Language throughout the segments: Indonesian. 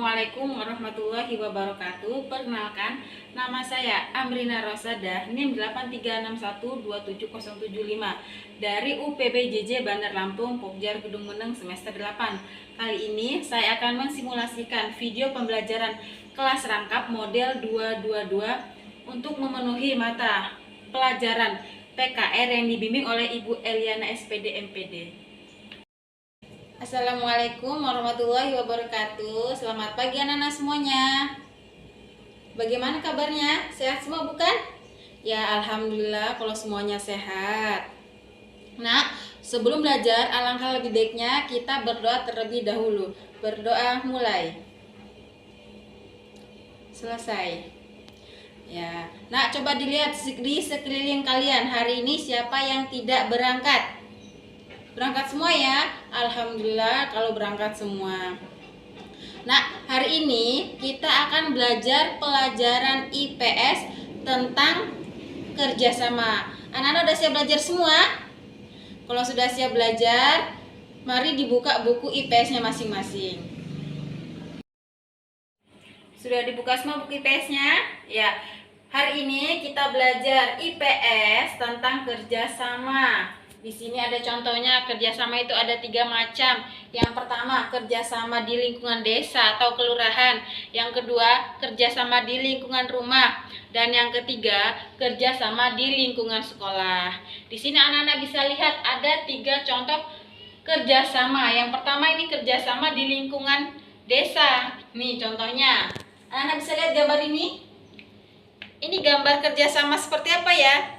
Assalamualaikum warahmatullahi wabarakatuh. Perkenalkan, nama saya Amrina Rosada, NIM 83612775 dari UPBJJ Bandar Lampung, Pokjar Gedung Meneng semester 8. Kali ini saya akan mensimulasikan video pembelajaran kelas rangkap model 222 untuk memenuhi mata pelajaran PKR yang dibimbing oleh Ibu Eliana SPD MPD. Assalamualaikum warahmatullahi wabarakatuh. Selamat pagi anak-anak semuanya. Bagaimana kabarnya? Sehat semua bukan? Ya, alhamdulillah kalau semuanya sehat. Nah, sebelum belajar alangkah lebih baiknya kita berdoa terlebih dahulu. Berdoa mulai. Selesai. Ya. Nah, coba dilihat di sekeliling kalian. Hari ini siapa yang tidak berangkat? Berangkat semua ya. Alhamdulillah kalau berangkat semua. Nah, hari ini kita akan belajar pelajaran IPS tentang kerjasama. Anak-anak udah siap belajar semua? Kalau sudah siap belajar, mari dibuka buku IPS-nya masing-masing. Sudah dibuka semua buku IPS-nya? Ya. Hari ini kita belajar IPS tentang kerjasama. Di sini ada contohnya. Kerjasama itu ada 3 macam. Yang pertama, kerjasama di lingkungan desa atau kelurahan. Yang kedua, kerjasama di lingkungan rumah. Dan yang ketiga, kerjasama di lingkungan sekolah. Di sini anak-anak bisa lihat ada 3 contoh kerjasama. Yang pertama ini kerjasama di lingkungan desa. Nih contohnya. Anak-anak bisa lihat gambar ini? Ini gambar kerjasama seperti apa ya?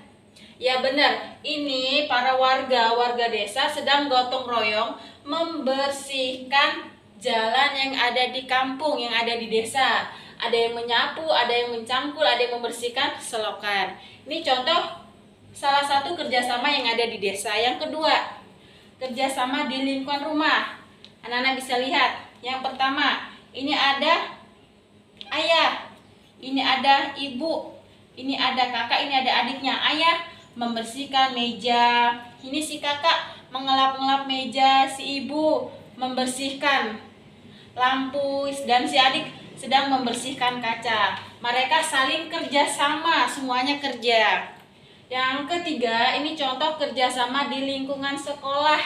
Ya benar, ini para warga desa sedang gotong royong membersihkan jalan yang ada di kampung, yang ada di desa. Ada yang menyapu, ada yang mencangkul, ada yang membersihkan selokan. Ini contoh salah satu kerjasama yang ada di desa. Yang kedua, kerjasama di lingkungan rumah. Anak-anak bisa lihat. Yang pertama, ini ada ayah, ini ada ibu, ini ada kakak, ini ada adiknya. Ayah membersihkan meja, ini si kakak mengelap-ngelap meja, si ibu membersihkan lampu, dan si adik sedang membersihkan kaca. Mereka saling kerjasama, semuanya kerja. Yang ketiga, ini contoh kerjasama di lingkungan sekolah.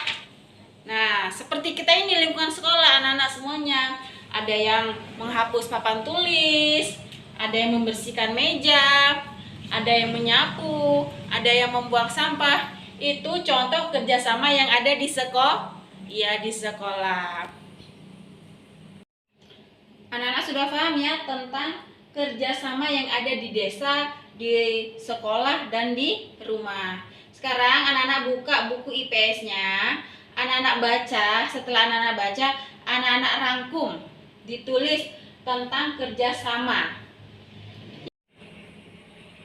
Nah, seperti kita ini lingkungan sekolah, anak-anak semuanya. Ada yang menghapus papan tulis, ada yang membersihkan meja, ada yang menyapu, ada yang membuang sampah. Itu contoh kerjasama yang ada di sekolah. Ya, di sekolah. Anak-anak sudah paham ya tentang kerjasama yang ada di desa, di sekolah, dan di rumah. Sekarang anak-anak buka buku IPS-nya. Anak-anak baca. Setelah anak-anak baca, anak-anak rangkum. Ditulis tentang kerjasama.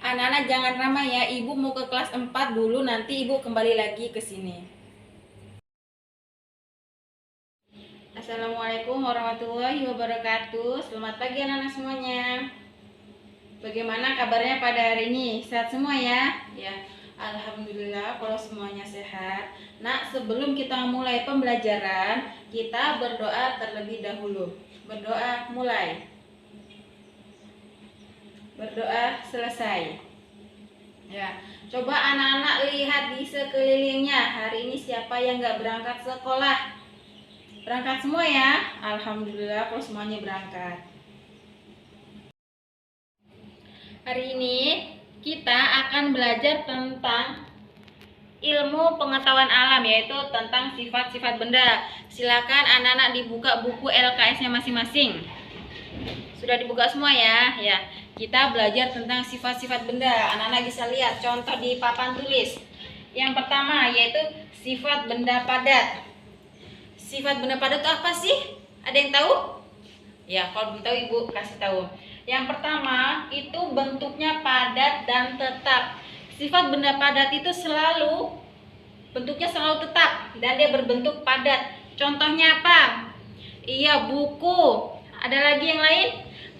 Anak-anak jangan ramai ya, ibu mau ke kelas 4 dulu, nanti ibu kembali lagi ke sini. Assalamualaikum warahmatullahi wabarakatuh. Selamat pagi anak-anak semuanya. Bagaimana kabarnya pada hari ini? Sehat semua ya? Ya, alhamdulillah kalau semuanya sehat. Nah, sebelum kita mulai pembelajaran, kita berdoa terlebih dahulu. Berdoa mulai. Berdoa selesai. Ya, coba anak-anak lihat di sekelilingnya. Hari ini siapa yang nggak berangkat sekolah? Berangkat semua ya. Alhamdulillah kalau semuanya berangkat. Hari ini kita akan belajar tentang ilmu pengetahuan alam, yaitu tentang sifat-sifat benda. Silakan anak-anak dibuka buku LKS-nya masing-masing. Sudah dibuka semua ya? Ya. Kita belajar tentang sifat-sifat benda. Anak-anak bisa lihat contoh di papan tulis. Yang pertama yaitu sifat benda padat. Sifat benda padat itu apa sih? Ada yang tahu? Ya, kalau belum tahu ibu kasih tahu. Yang pertama itu bentuknya padat dan tetap. Sifat benda padat itu bentuknya selalu tetap dan dia berbentuk padat. Contohnya apa? Iya, buku. Ada lagi yang lain?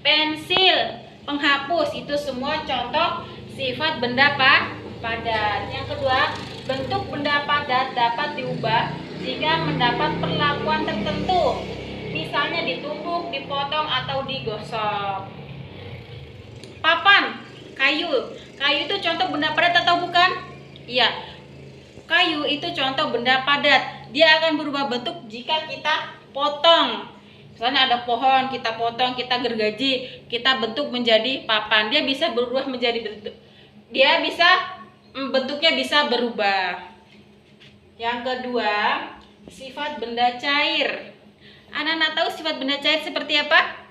Pensil, penghapus, itu semua contoh sifat benda padat. Yang kedua, bentuk benda padat dapat diubah jika mendapat perlakuan tertentu. Misalnya ditumbuk, dipotong, atau digosok. Papan, kayu. Kayu itu contoh benda padat atau bukan? Iya. Kayu itu contoh benda padat. Dia akan berubah bentuk jika kita potong. Misalnya ada pohon, kita potong, kita gergaji, kita bentuk menjadi papan. Dia bisa berubah menjadi bentuk. Bentuknya bisa berubah. Yang kedua, sifat benda cair. Anak-anak tahu sifat benda cair seperti apa?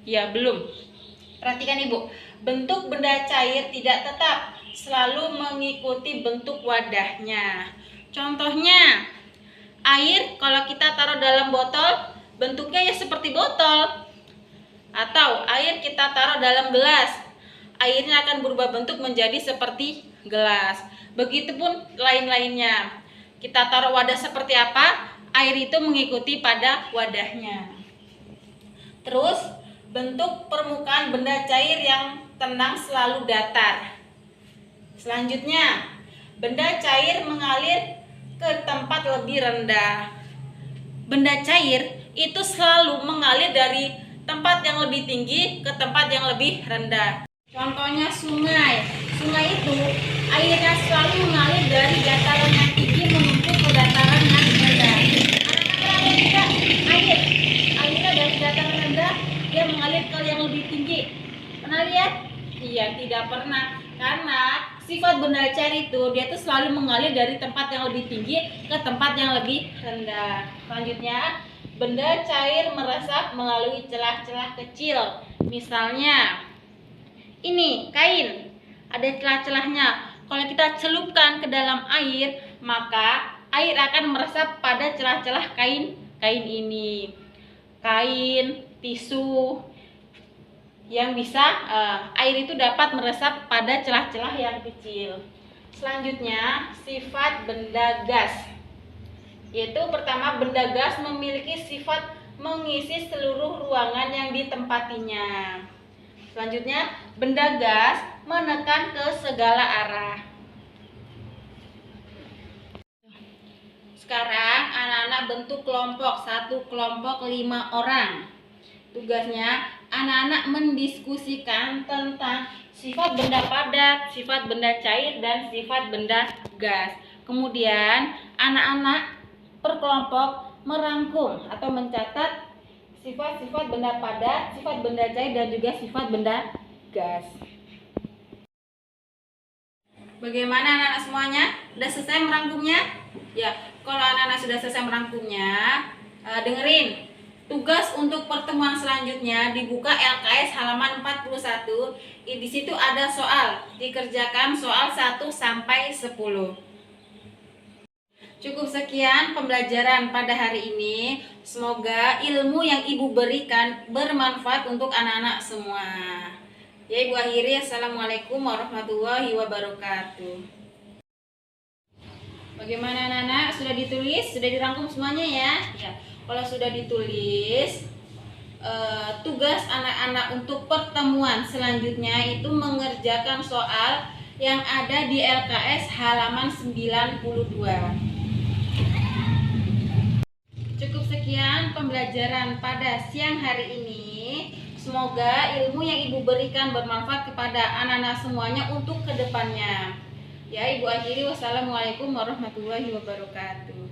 Ya, belum. Perhatikan Ibu. Bentuk benda cair tidak tetap, selalu mengikuti bentuk wadahnya. Contohnya, air kalau kita taruh dalam botol, bentuknya ya seperti botol. Atau air kita taruh dalam gelas, airnya akan berubah bentuk menjadi seperti gelas. Begitupun lain-lainnya. Kita taruh wadah seperti apa, air itu mengikuti pada wadahnya. Terus, bentuk permukaan benda cair yang tenang selalu datar. Selanjutnya, benda cair mengalir ke tempat lebih rendah. Benda cair itu selalu mengalir dari tempat yang lebih tinggi ke tempat yang lebih rendah. Contohnya sungai. Sungai itu airnya selalu mengalir dari dataran yang tinggi menuju ke dataran yang rendah. Anak-anak tidak airnya dari dataran rendah dia mengalir ke yang lebih tinggi. Pernah lihat? Iya, tidak pernah. Karena sifat benda cair itu dia tuh selalu mengalir dari tempat yang lebih tinggi ke tempat yang lebih rendah. Selanjutnya, benda cair meresap melalui celah-celah kecil. Misalnya, ini kain, ada celah-celahnya. Kalau kita celupkan ke dalam air, maka air akan meresap pada celah-celah kain ini. Kain, tisu, yang bisa air itu dapat meresap pada celah-celah yang kecil. Selanjutnya, sifat benda gas. Yaitu pertama, benda gas memiliki sifat mengisi seluruh ruangan yang ditempatinya. Selanjutnya, benda gas menekan ke segala arah. Sekarang anak-anak bentuk kelompok, satu kelompok 5 orang. Tugasnya anak-anak mendiskusikan tentang sifat benda padat, sifat benda cair, dan sifat benda gas. Kemudian anak-anak per kelompok merangkum atau mencatat sifat-sifat benda padat, sifat benda cair, dan juga sifat benda gas. Bagaimana anak-anak semuanya? Sudah selesai merangkumnya? Ya, kalau anak-anak sudah selesai merangkumnya, dengerin. Tugas untuk pertemuan selanjutnya dibuka LKS halaman 41. Di situ ada soal. Dikerjakan soal 1 sampai 10. Cukup sekian pembelajaran pada hari ini. Semoga ilmu yang Ibu berikan bermanfaat untuk anak-anak semua. Ya, Ibu akhiri. Assalamualaikum warahmatullahi wabarakatuh. Bagaimana anak-anak? Sudah ditulis? Sudah dirangkum semuanya ya? Ya. Kalau sudah ditulis, tugas anak-anak untuk pertemuan selanjutnya itu mengerjakan soal yang ada di LKS halaman 92. Cukup sekian pembelajaran pada siang hari ini. Semoga ilmu yang Ibu berikan bermanfaat kepada anak-anak semuanya untuk kedepannya. Ya, Ibu akhiri. Wassalamualaikum warahmatullahi wabarakatuh.